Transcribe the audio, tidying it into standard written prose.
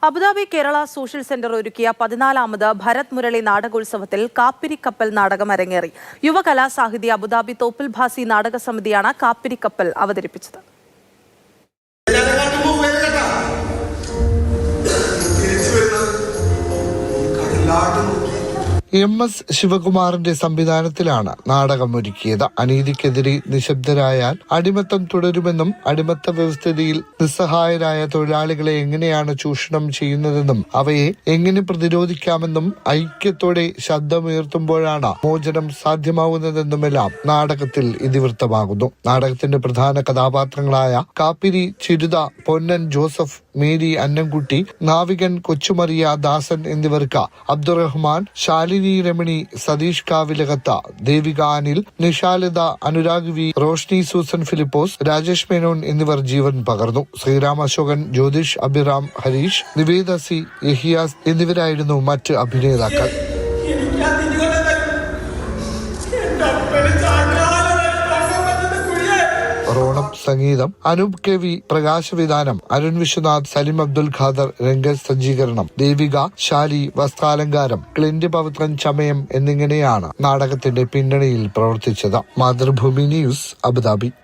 Abu Dhabi Kerala social centre ഒരുക്കിയ 14ാമത് ഭരത് മുരളി നാടകോത്സവത്തിൽ കാപ്പിരിക്കപ്പൽ നാടകം അരങ്ങേറി. യുവകലാ സാഹിതി അബുദാബി തോപ്പിൽ ഭാസി നാടക സമിതിയാണ് കാപ്പിരിക്കപ്പൽ അവതരിപ്പിച്ചത്. MS ശിവകുമാറിന്റെ സംവിധാനത്തിലാണ് നാടകം ഒരുക്കിയത്. അനീതിക്കെതിരെ നിശബ്ദരായാൽ അടിമത്തം തുടരുമെന്നും അടിമത്ത വ്യവസ്ഥിതിയിൽ നിസ്സഹായരായ തൊഴിലാളികളെ എങ്ങനെയാണ് ചൂഷണം ചെയ്യുന്നതെന്നും അവയെ എങ്ങനെ പ്രതിരോധിക്കാമെന്നും ഐക്യത്തോടെ ശബ്ദമുയർത്തുമ്പോഴാണ് മോചനം സാധ്യമാവുന്നതെന്നുമെല്ലാം നാടകത്തിൽ ഇതിവൃത്തമാകുന്നു. നാടകത്തിന്റെ പ്രധാന കഥാപാത്രങ്ങളായ കാപ്പിരി ചിരുത, പൊന്നൻ ജോസഫ്, മേരി അന്നംകുട്ടി, നാവികൻ കൊച്ചുമറിയ ദാസൻ എന്നിവർക്ക് അബ്ദുറഹ്മാൻ, ശാലിനി രമണി, സതീഷ് കാവിലകത്ത, ദേവിക അനിൽ, നിഷാലിത, അനുരാഗ് വി, റോഷ്നി സൂസൻ ഫിലിപ്പോസ്, രാജേഷ് മേനോൻ എന്നിവർ ജീവൻ പകർന്നു. ശ്രീരാം അശോകൻ, ജ്യോതിഷ് അഭിറാം, ഹരീഷ്, നിവേദ സി, യഹിയാസ് എന്നിവരായിരുന്നു മറ്റ് അഭിനേതാക്കൾ. റോണം സംഗീതം, അനൂപ് KV പ്രകാശവിധാനം, അരുൺ വിശ്വനാഥ്, സലിം അബ്ദുൽ ഖാദർ രംഗ സജ്ജീകരണം, ദേവിക, ശാലി വസ്ത്രാലങ്കാരം, ക്ലിന്റ് പവിത്രൻ ചമയം എന്നിങ്ങനെയാണ് നാടകത്തിന്റെ പിന്നണിയിൽ പ്രവർത്തിച്ചത്. Mathrubhumi news, Abu Dhabi.